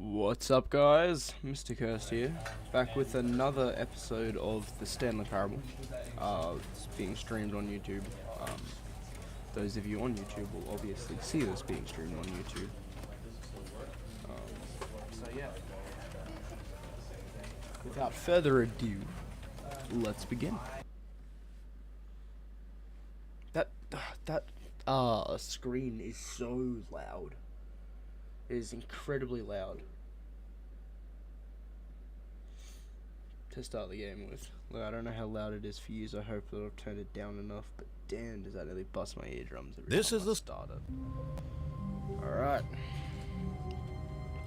What's up, guys? Mr. Kirst here, back with another episode of the Stanley Parable. It's being streamed on YouTube. Those of you on YouTube will obviously see this being streamed on YouTube. So yeah. Without further ado, let's begin. That screen is so loud. It is incredibly loud to start the game with. Look, I don't know how loud it is for you, so I hope that I've turned it down enough, but damn, does that really bust my eardrums every time I start it. Alright.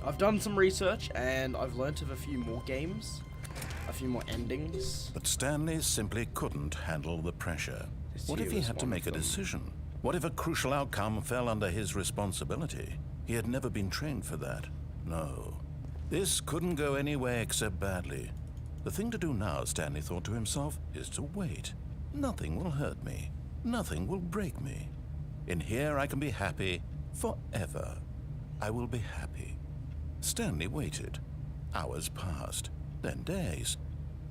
I've done some research, and I've learnt of a few more games, a few more endings. But Stanley simply couldn't handle the pressure. What if he had to make a decision? What if a crucial outcome fell under his responsibility? He had never been trained for that. No. This couldn't go any way except badly. The thing to do now, Stanley thought to himself, is to wait. Nothing will hurt me. Nothing will break me. In here I can be happy forever. I will be happy. Stanley waited. Hours passed, then days.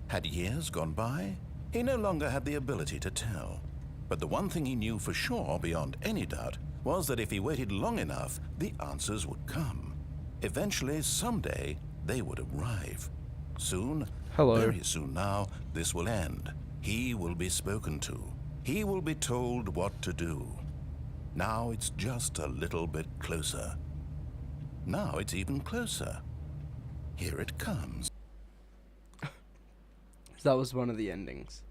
Had years gone by? He no longer had the ability to tell. But the one thing he knew for sure, beyond any doubt, was that if he waited long enough, the answers would come. Eventually, someday, they would arrive. Soon, very soon now, this will end. He will be spoken to. He will be told what to do. Now it's just a little bit closer. Now it's even closer. Here it comes. That was one of the endings.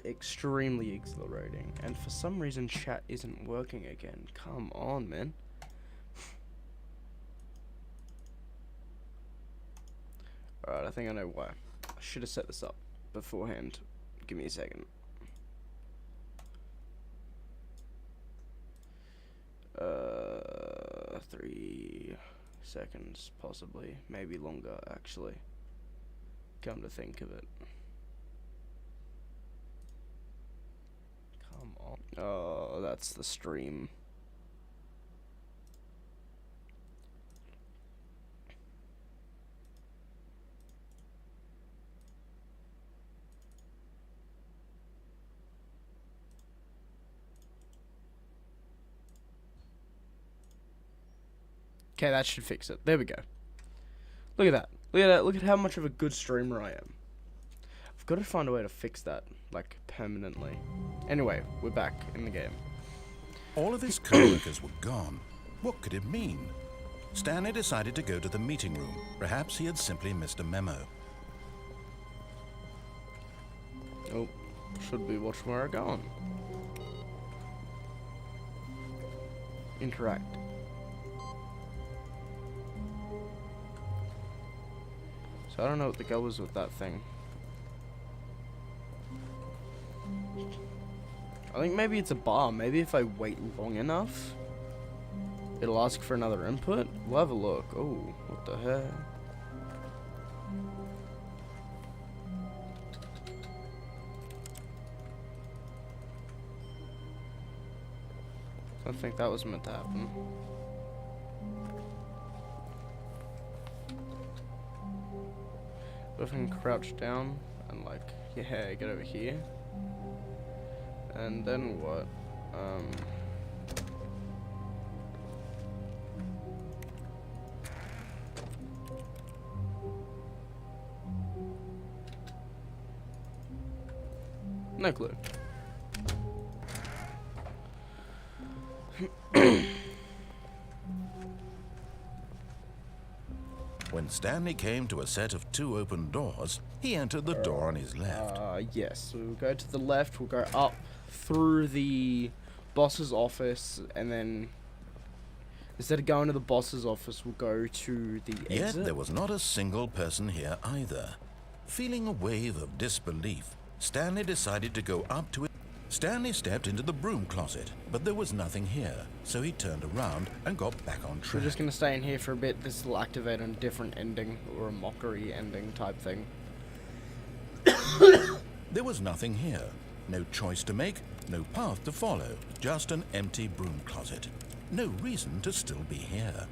Extremely exhilarating, and for some reason chat isn't working again. Come on, man. Alright, I think I know why. I should have set this up beforehand. Give me a second. 3 seconds, possibly. Maybe longer, actually. Come to think of it. Come on. Oh, that's the stream. Okay, that should fix it. There we go. Look at that. Look at that. Look at how much of a good streamer I am. I've got to find a way to fix that, like, permanently. Anyway, we're back in the game. All of his co-workers were gone. What could it mean? Stanley decided to go to the meeting room. Perhaps he had simply missed a memo. Oh, should be watching where I'm going. Interact. So I don't know what the goal was with that thing. I think maybe it's a bar. Maybe if I wait long enough, it'll ask for another input. We'll have a look. Oh, what the heck? I don't think that was meant to happen. But if I can crouch down and, like, yeah, get over here. And then what? No clue. When Stanley came to a set of 2 open doors, he entered the door on his left. Yes, so we'll go to the left, we'll go up through the boss's office, and then instead of going to the boss's office, we'll go to the exit. Yet there was not a single person here either. Feeling a wave of disbelief, Stanley decided to go up to it. Stanley stepped into the broom closet, but there was nothing here, so he turned around and got back on track. We're just going to stay in here for a bit. This will activate a different ending, or a mockery ending type thing. There was nothing here. No choice to make, no path to follow, just an empty broom closet. No reason to still be here.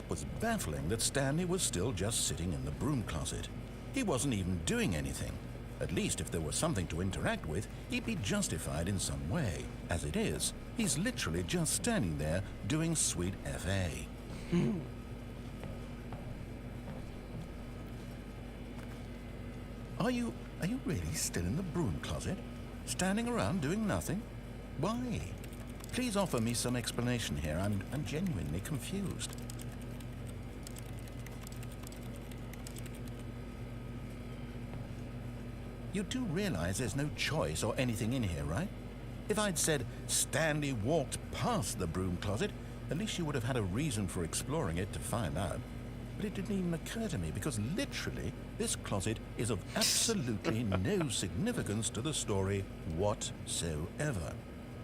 was baffling that Stanley was still just sitting in the broom closet. He wasn't even doing anything. At least if there was something to interact with, he'd be justified in some way. As it is, he's literally just standing there doing sweet FA. Are you really still in the broom closet? Standing around doing nothing? Why? Please offer me some explanation here. I'm genuinely confused. You do realize there's no choice or anything in here, right? If I'd said Stanley walked past the broom closet, at least you would have had a reason for exploring it to find out. But it didn't even occur to me because literally this closet is of absolutely no significance to the story whatsoever.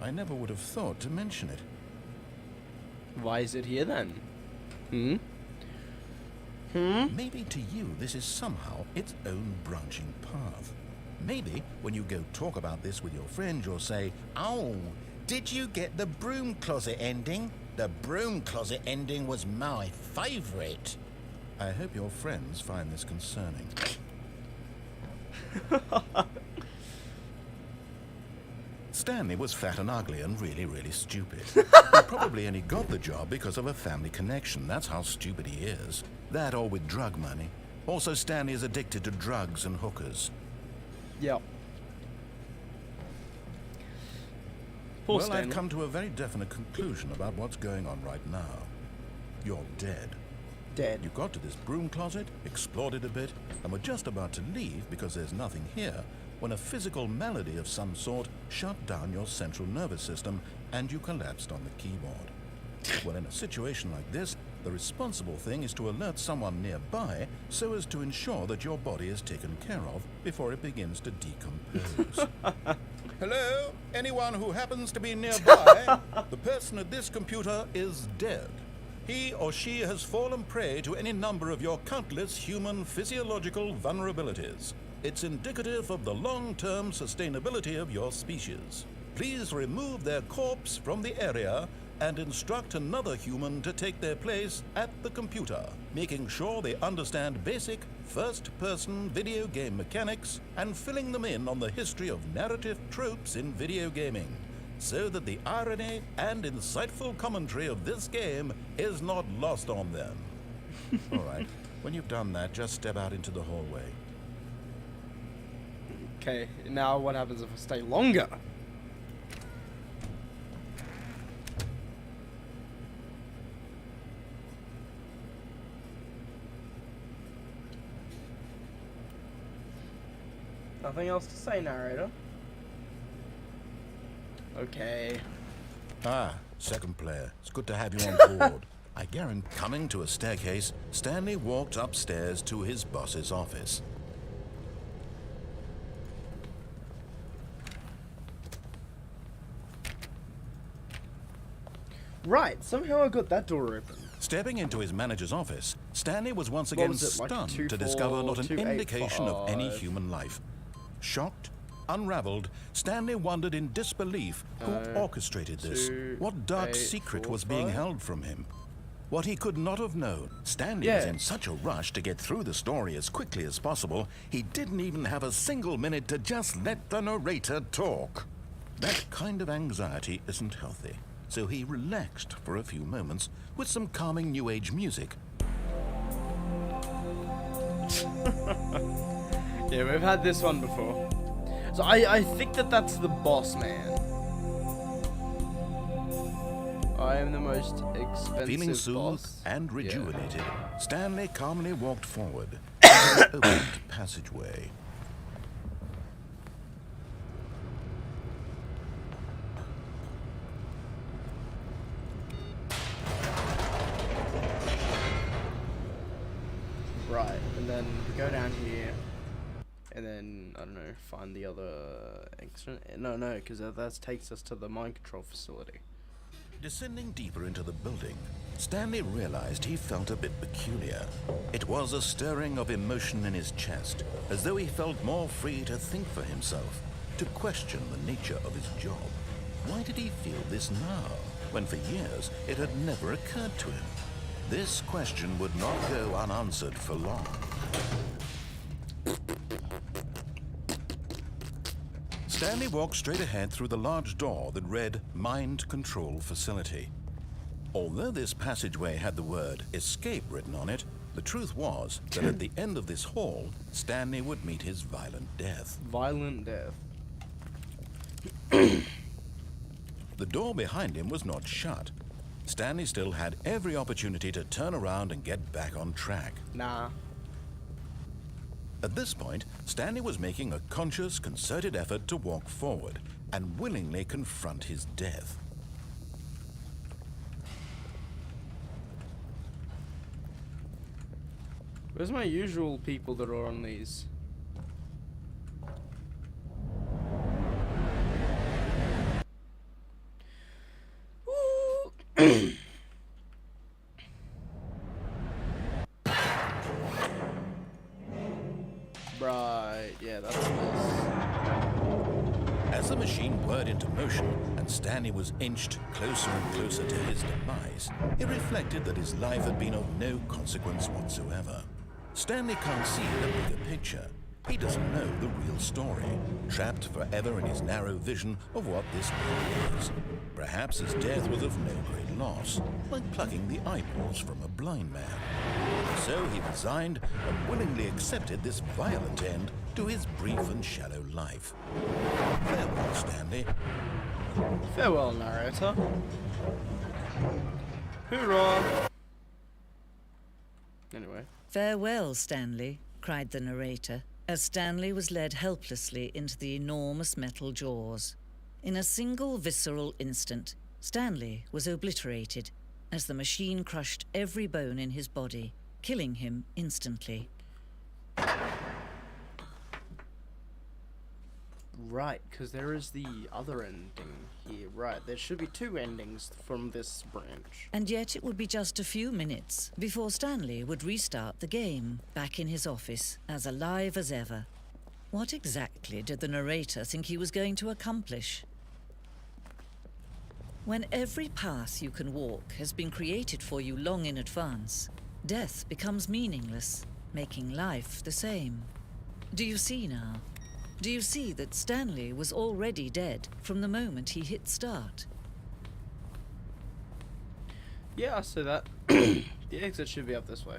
I never would have thought to mention it. Why is it here then? Maybe to you this is somehow its own branching path. Maybe when you go talk about this with your friend, you'll say, "Oh, did you get the broom closet ending? The broom closet ending was my favorite." I hope your friends find this concerning. Stanley was fat and ugly and really, really stupid. He probably only got the job because of a family connection. That's how stupid he is. That or with drug money. Also, Stanley is addicted to drugs and hookers. Yep. Poor Well, Stanley. I've come to a very definite conclusion about what's going on right now. You're dead. Dead. You got to this broom closet, explored it a bit, and were just about to leave because there's nothing here when a physical malady of some sort shut down your central nervous system and you collapsed on the keyboard. Well, in a situation like this, the responsible thing is to alert someone nearby so as to ensure that your body is taken care of before it begins to decompose. Hello? Anyone who happens to be nearby? The person at this computer is dead. He or she has fallen prey to any number of your countless human physiological vulnerabilities. It's indicative of the long-term sustainability of your species. Please remove their corpse from the area and instruct another human to take their place at the computer, making sure they understand basic first-person video game mechanics and filling them in on the history of narrative tropes in video gaming, so that the irony and insightful commentary of this game is not lost on them. All right, when you've done that, just step out into the hallway. Okay, now what happens if I stay longer? Nothing else to say, narrator. Okay. Ah, second player. It's good to have you on board. I guarantee coming to a staircase, Stanley walked upstairs to his boss's office. Right, somehow I got that door open. Stepping into his manager's office, Stanley was once again stunned to discover not an indication of any human life. Shocked, unraveled, Stanley wondered in disbelief who orchestrated this. What dark secret was being held from him? What he could not have known. Stanley was in such a rush to get through the story as quickly as possible, he didn't even have a single minute to just let the narrator talk. That kind of anxiety isn't healthy, so he relaxed for a few moments with some calming New Age music. Yeah, we've had this one before. So I think that's the boss man. I am the most expensive Feeling soothed boss. and rejuvenated, Stanley calmly walked forward into an opened passageway. Right, and then we go down here, and then, I don't know, find the other exit. No, because that takes us to the mind control facility. Descending deeper into the building, Stanley realized he felt a bit peculiar. It was a stirring of emotion in his chest, as though he felt more free to think for himself, to question the nature of his job. Why did he feel this now, when for years it had never occurred to him? This question would not go unanswered for long. Stanley walked straight ahead through the large door that read Mind Control Facility. Although this passageway had the word escape written on it, the truth was that at the end of this hall, Stanley would meet his violent death. Violent death. The door behind him was not shut. Stanley still had every opportunity to turn around and get back on track. Nah. At this point, Stanley was making a conscious, concerted effort to walk forward and willingly confront his death. Where's my usual people that are on these? Right, yeah, that's this. As the machine whirred into motion and Stanley was inched closer and closer to his demise, he reflected that his life had been of no consequence whatsoever. Stanley can't see the bigger picture. He doesn't know the real story, trapped forever in his narrow vision of what this world is. Perhaps his death was of no great loss, like plucking the eyeballs from a blind man. So he resigned and willingly accepted this violent end to his brief and shallow life. Farewell, Stanley. Farewell, narrator. Hoorah! Anyway. Farewell, Stanley, cried the narrator, as Stanley was led helplessly into the enormous metal jaws. In a single visceral instant, Stanley was obliterated as the machine crushed every bone in his body, killing him instantly. Right, because there is the other ending here. Right, there should be two endings from this branch. And yet it would be just a few minutes before Stanley would restart the game, back in his office, as alive as ever. What exactly did the narrator think he was going to accomplish? When every path you can walk has been created for you long in advance, death becomes meaningless, making life the same. Do you see now? Do you see that Stanley was already dead from the moment he hit start? Yeah, I see that. The exit should be up this way.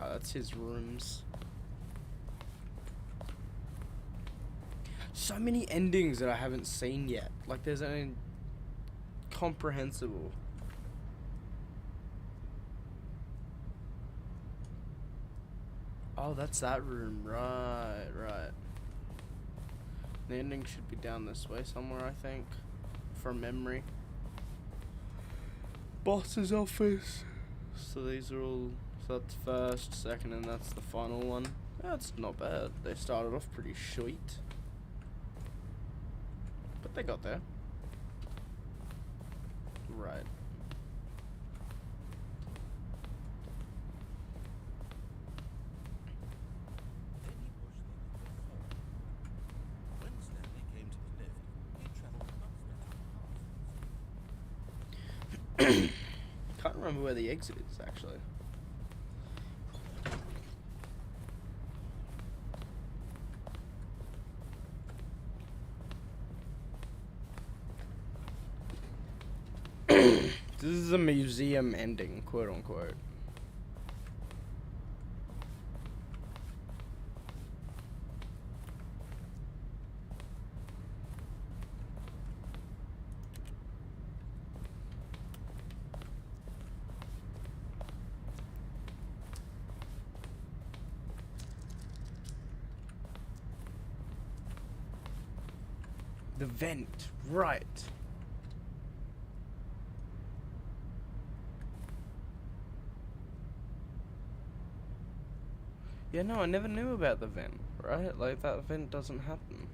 Oh, that's his rooms. So many endings that I haven't seen yet. Like, there's an incomprehensible. Oh, that's that room. Right, right. The ending should be down this way somewhere, I think. From memory. Boss's office. So these are all... So that's first, second, and that's the final one. That's not bad. They started off pretty short. But they got there. Right. Can't remember where the exit is, actually. This is a museum ending, quote unquote. The vent, right. Yeah, no, I never knew about the vent, right? Like, that vent doesn't happen.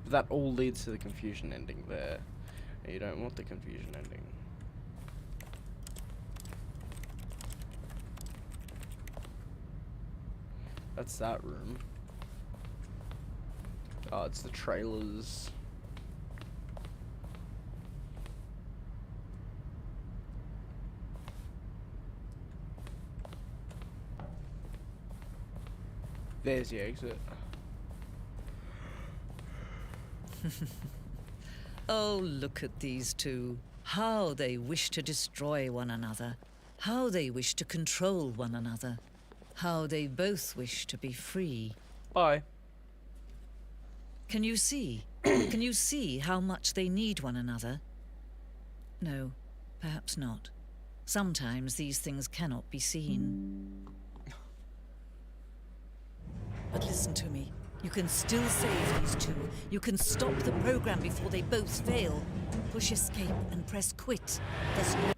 That all leads to the confusion ending there. You don't want the confusion ending. That's that room. Oh, it's the trailers. There's the exit. Oh, look at these two. How they wish to destroy one another. How they wish to control one another. How they both wish to be free. Bye. Can you see? Can you see how much they need one another? No, perhaps not. Sometimes these things cannot be seen. But listen to me. You can still save these two. You can stop the program before they both fail. Push escape and press quit. There's no...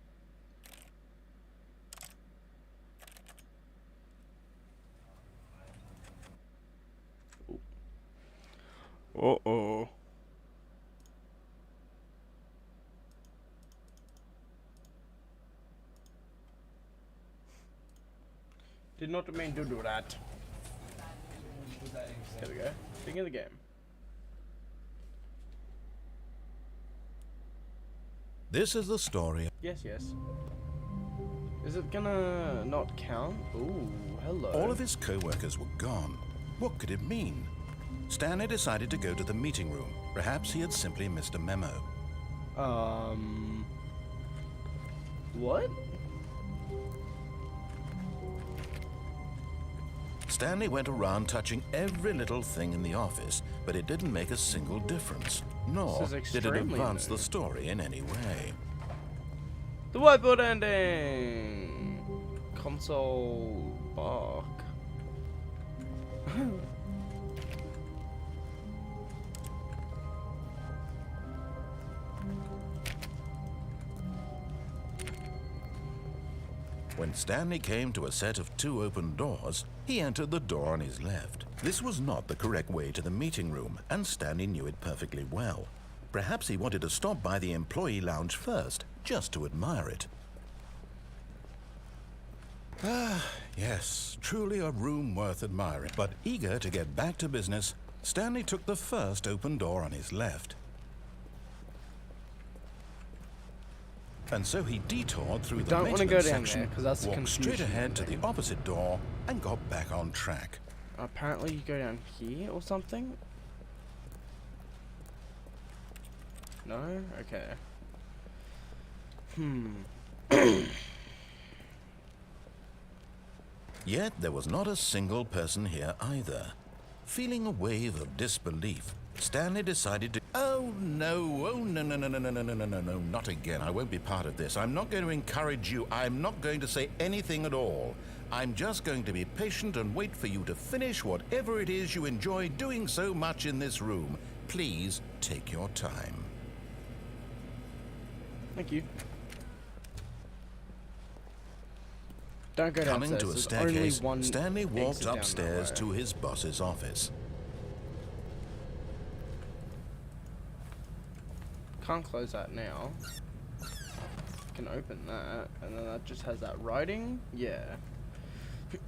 Uh-oh. Did not mean to do that. There we go. Beginning of the game. This is the story. Yes, yes. Is it gonna not count? Ooh, hello. All of his co-workers were gone. What could it mean? Stanley decided to go to the meeting room. Perhaps he had simply missed a memo. What? Stanley went around touching every little thing in the office, but it didn't make a single difference. Nor did it extremely advance new. the story in any way. The whiteboard ending! Console bark. When Stanley came to a set of 2 open doors, he entered the door on his left. This was not the correct way to the meeting room, and Stanley knew it perfectly well. Perhaps he wanted to stop by the employee lounge first, just to admire it. Ah, yes, truly a room worth admiring. But eager to get back to business, Stanley took the first open door on his left. And so he detoured through the don't want to go maintenance down section, there, 'cause that's the walked straight confusion ahead to the thing. opposite door, and got back on track. Apparently you go down here or something? No? Okay. Yet there was not a single person here either. Feeling a wave of disbelief, Stanley decided to... Oh no, no, not again. I won't be part of this. I'm not going to encourage you. I'm not going to say anything at all. I'm just going to be patient and wait for you to finish whatever it is you enjoy doing so much in this room. Please take your time. Thank you. Don't go downstairs. Coming to a There's staircase, only one Stanley walked exit down that upstairs way. to his boss's office. Can't close that now. Can open that, and then that just has that writing. Yeah.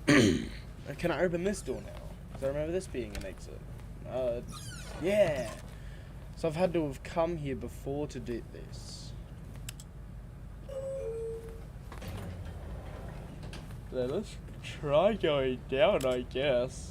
Can I open this door now? Because I remember this being an exit. Yeah. So I've had to have come here before to do this. Then let's try going down, I guess.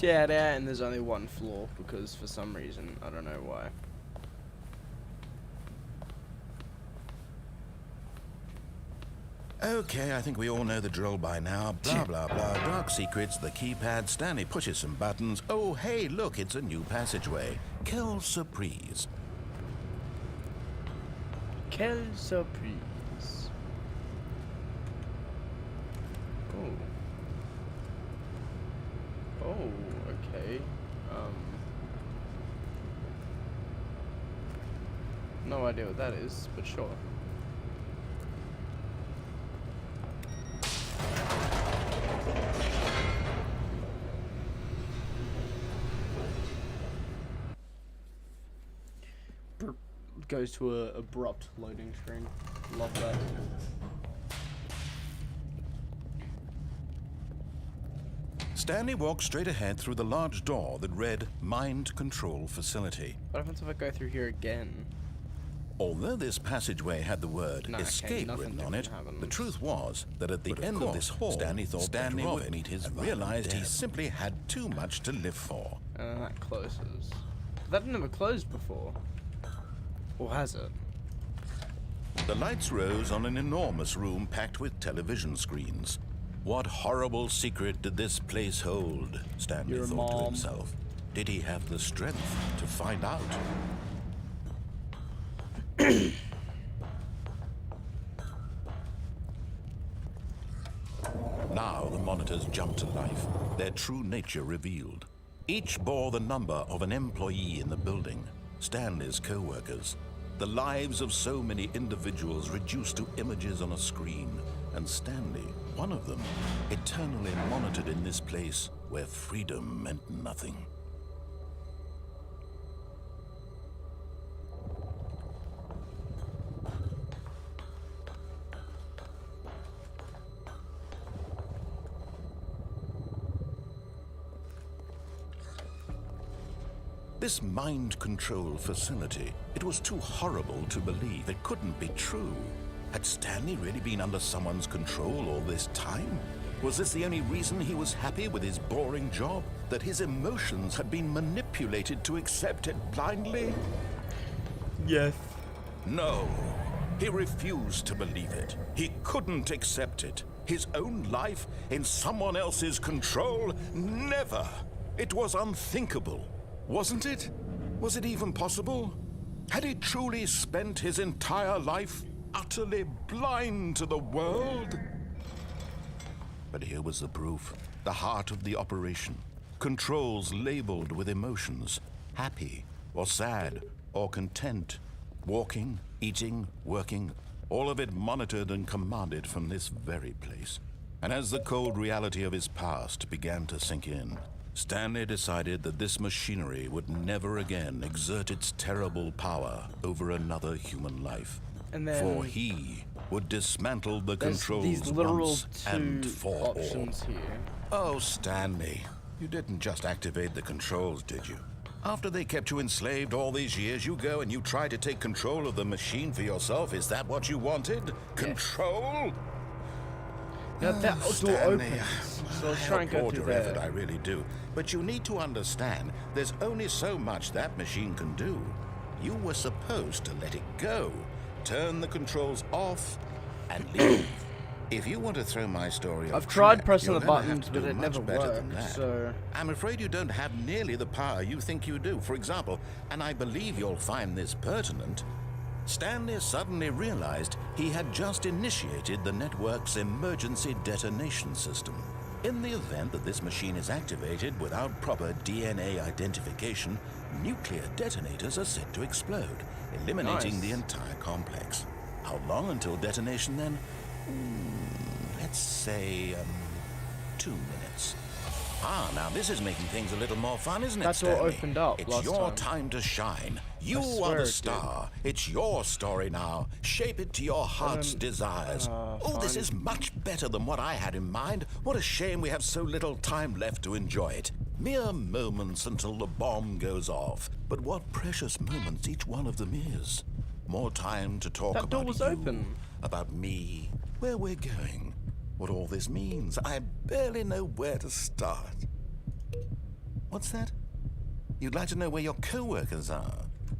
Yeah, there, and there's only one floor because for some reason, I don't know why. Okay, I think we all know the drill by now. Blah, blah, blah. Dark secrets, the keypad. Stanley pushes some buttons. Oh, hey, look, it's a new passageway. Quelle surprise. Quelle surprise. Oh. Oh, okay. No idea what that is, but sure. Goes to a abrupt loading screen. Love that. Stanley walked straight ahead through the large door that read Mind Control Facility. What happens if I go through here again? Although this passageway had the word escape written on it, the truth was that at the end of this hall, Stanley thought Stanley would meet his and realized he simply had too much to live for. And that closes. That never closed before. Or has it? The lights rose on an enormous room packed with television screens. What horrible secret did this place hold? Stanley thought to himself. Did he have the strength to find out? Now the monitors jumped to life, their true nature revealed. Each bore the number of an employee in the building, Stanley's co-workers. The lives of so many individuals reduced to images on a screen, and Stanley, one of them, eternally monitored in this place where freedom meant nothing. This mind control facility, it was too horrible to believe. It couldn't be true. Had Stanley really been under someone's control all this time? Was this the only reason he was happy with his boring job? That his emotions had been manipulated to accept it blindly? Yes. No. He refused to believe it. He couldn't accept it. His own life in someone else's control? Never. It was unthinkable. Wasn't it? Was it even possible? Had he truly spent his entire life utterly blind to the world? But here was the proof, the heart of the operation. Controls labeled with emotions, happy or sad or content, walking, eating, working, all of it monitored and commanded from this very place. And as the cold reality of his past began to sink in, Stanley decided that this machinery would never again exert its terrible power over another human life. And then for he would dismantle the controls these literal once and for options all. Here. Oh, Stanley, you didn't just activate the controls, did you? After they kept you enslaved all these years, you go and you try to take control of the machine for yourself. Is that what you wanted? Yes. Control? Now that door opens, so let's try and go through there. Effort, I really do. But you need to understand, there's only so much that machine can do. You were supposed to let it go, turn the controls off, and leave. If you want to throw my story off I've tried track, pressing you're the gonna buttons, have to but do it never much better than worked, that. so... I'm afraid you don't have nearly the power you think you do. For example, and I believe you'll find this pertinent, Stanley suddenly realized he had just initiated the network's emergency detonation system. In the event that this machine is activated without proper DNA identification, nuclear detonators are set to explode, eliminating the entire complex. How long until detonation then? Let's say, 2 minutes. Ah, now this is making things a little more fun, isn't it, That's Stanley? all opened up It's last your time. time to shine. You are the star. It's your story now. Shape it to your heart's desires. Oh, this fine. is much better than what I had in mind. What a shame we have so little time left to enjoy it. Mere moments until the bomb goes off. But what precious moments each one of them is. More time to talk That door about was you, open. about me, where we're going, what all this means. I barely know where to start. What's that? You'd like to know where your co-workers are?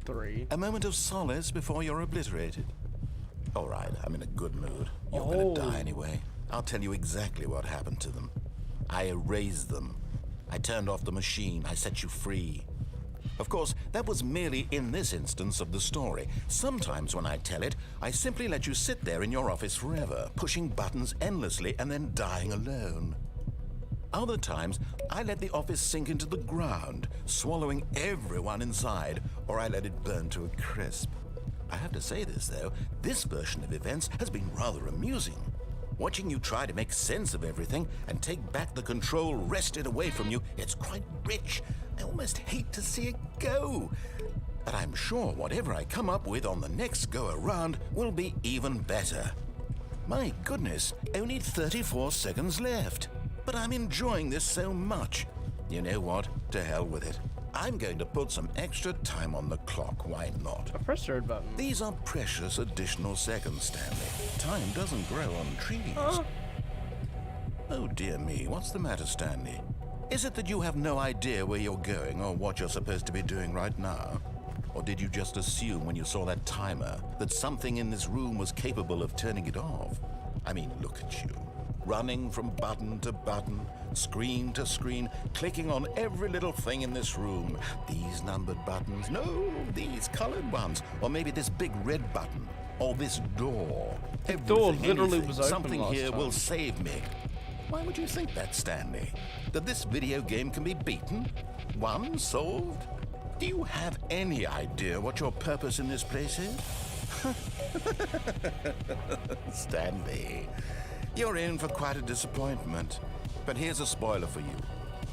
3. A moment of solace before you're obliterated. All right, I'm in a good mood. You're gonna die anyway. I'll tell you exactly what happened to them. I erased them. I turned off the machine. I set you free. Of course, that was merely in this instance of the story. Sometimes when I tell it, I simply let you sit there in your office forever, pushing buttons endlessly and then dying alone. Other times, I let the office sink into the ground, swallowing everyone inside, or I let it burn to a crisp. I have to say this, though, this version of events has been rather amusing. Watching you try to make sense of everything and take back the control wrested away from you, it's quite rich. I almost hate to see it go. But I'm sure whatever I come up with on the next go-around will be even better. My goodness, only 34 seconds left. But I'm enjoying this so much. You know what? To hell with it. I'm going to put some extra time on the clock. Why not? I pressed the red button. These are precious additional seconds, Stanley. Time doesn't grow on trees. Oh dear me, what's the matter, Stanley? Is it that you have no idea where you're going or what you're supposed to be doing right now? Or did you just assume when you saw that timer that something in this room was capable of turning it off? I mean, look at you. Running from button to button, screen to screen, clicking on every little thing in this room. These numbered buttons, no, these colored ones. Or maybe this big red button, or this door. The door literally anything, was open something last here time. will save me. Why would you think that, Stanley? That this video game can be beaten? Won? Solved? Do you have any idea what your purpose in this place is? Stanley, you're in for quite a disappointment. But here's a spoiler for you.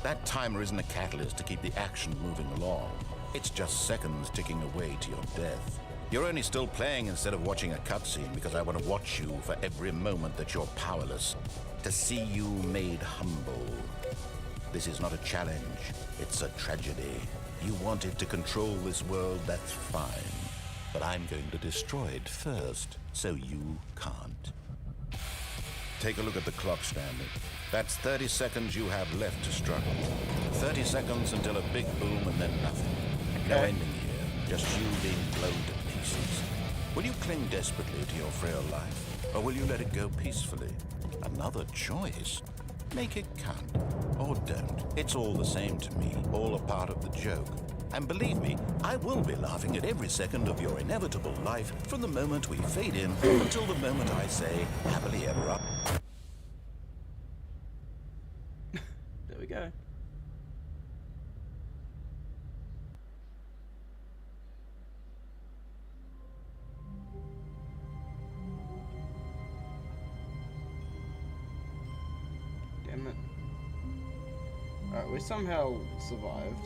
That timer isn't a catalyst to keep the action moving along. It's just seconds ticking away to your death. You're only still playing instead of watching a cutscene because I want to watch you for every moment that you're powerless. To see you made humble. This is not a challenge. It's a tragedy. You wanted to control this world, that's fine. But I'm going to destroy it first, so you can't. Take a look at the clock, Stanley. That's 30 seconds you have left to struggle. 30 seconds until a big boom and then nothing. No ending here, just you being blown to pieces. Will you cling desperately to your frail life, or will you let it go peacefully? Another choice? Make it count, or don't. It's all the same to me, all a part of the joke. And believe me, I will be laughing at every second of your inevitable life from the moment we fade in until the moment I say, happily ever after. There we go. Damn it. Alright, we somehow survived.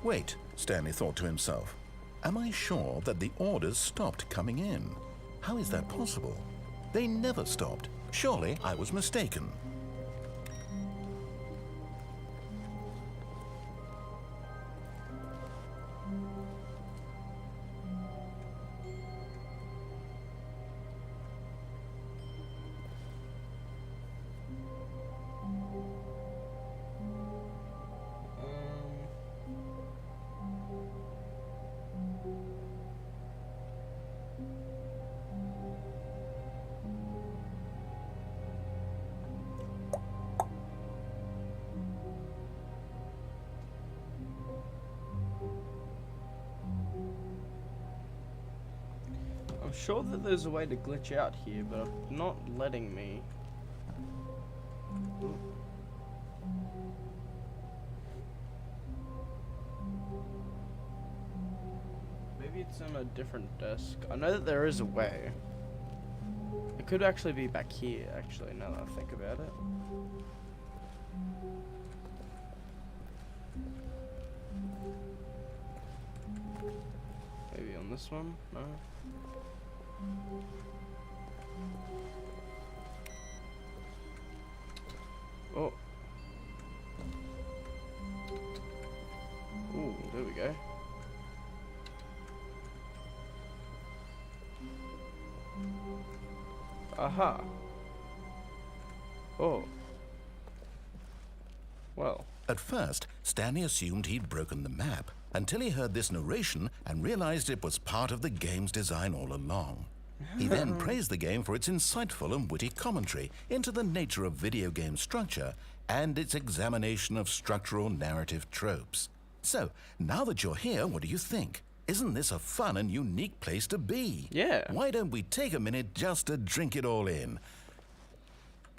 Wait, Stanley thought to himself. Am I sure that the orders stopped coming in? How is that possible? They never stopped. Surely I was mistaken. I'm sure that there's a way to glitch out here, but I'm not letting me. Maybe it's on a different desk. I know that there is a way. It could actually be back here, actually, now that I think about it. Maybe on this one? No? Oh. Ooh, there we go. Aha. Oh. Well. At first, Stanley assumed he'd broken the map until he heard this narration and realized it was part of the game's design all along. He then praised the game for its insightful and witty commentary into the nature of video game structure and its examination of structural narrative tropes. So, now that you're here, what do you think? Isn't this a fun and unique place to be? Yeah. Why don't we take a minute just to drink it all in?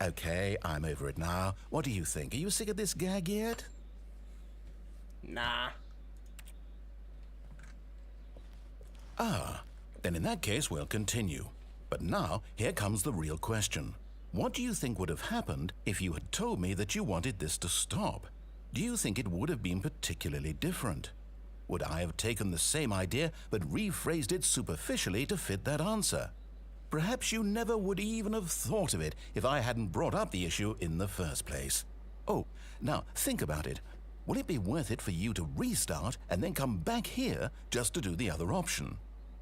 Okay, I'm over it now. What do you think? Are you sick of this gag yet? Nah. Then in that case, we'll continue. But now, here comes the real question. What do you think would have happened if you had told me that you wanted this to stop? Do you think it would have been particularly different? Would I have taken the same idea but rephrased it superficially to fit that answer? Perhaps you never would even have thought of it if I hadn't brought up the issue in the first place. Oh, now think about it. Will it be worth it for you to restart and then come back here just to do the other option?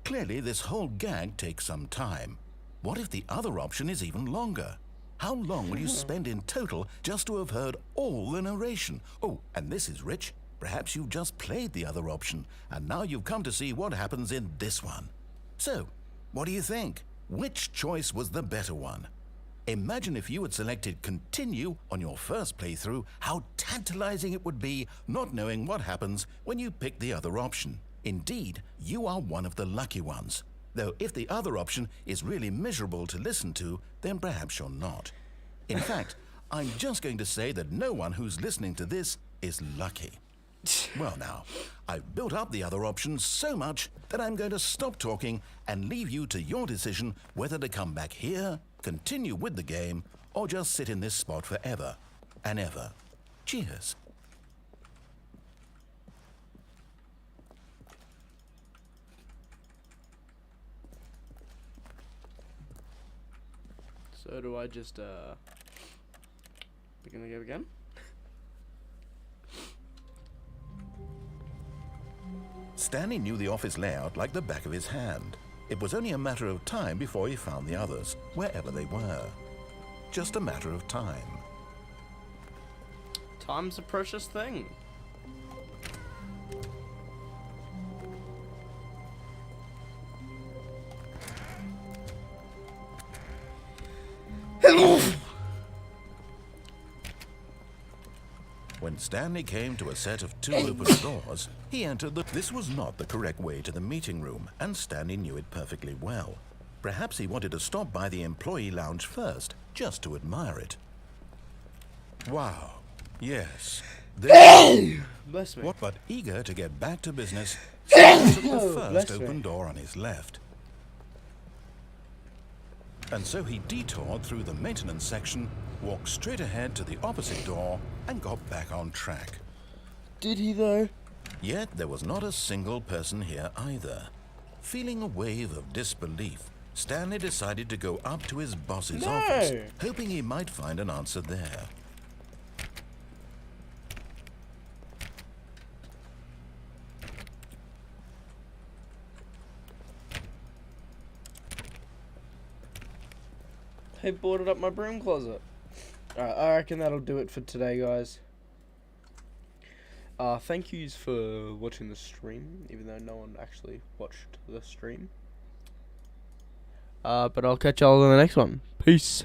Clearly, this whole gag takes some time. What if the other option is even longer? How long will you spend in total just to have heard all the narration? Oh, and this is rich. Perhaps you've just played the other option, and now you've come to see what happens in this one. So, what do you think? Which choice was the better one? Imagine if you had selected continue on your first playthrough, how tantalizing it would be not knowing what happens when you pick the other option. Indeed, you are one of the lucky ones. Though if the other option is really miserable to listen to, then perhaps you're not. In fact, I'm just going to say that no one who's listening to this is lucky. Well now, I've built up the other option so much that I'm going to stop talking and leave you to your decision whether to come back here, continue with the game, or just sit in this spot forever and ever. Cheers. So do I just begin the game again? Stanley knew the office layout like the back of his hand. It was only a matter of time before he found the others, wherever they were. Just a matter of time. Time's a precious thing. When Stanley came to a set of 2 open doors, he entered the... This was not the correct way to the meeting room, and Stanley knew it perfectly well. Perhaps he wanted to stop by the employee lounge first, just to admire it. Wow. Yes. Bless me. What? But eager to get back to business, Stanley took the first open door on his left. And so he detoured through the maintenance section, walked straight ahead to the opposite door, and got back on track. Did he though? Yet there was not a single person here either. Feeling a wave of disbelief, Stanley decided to go up to his boss's office, hoping he might find an answer there. He boarded up my broom closet. Alright, I reckon that'll do it for today, guys. Thank yous for watching the stream, even though no one actually watched the stream. But I'll catch y'all in the next one. Peace.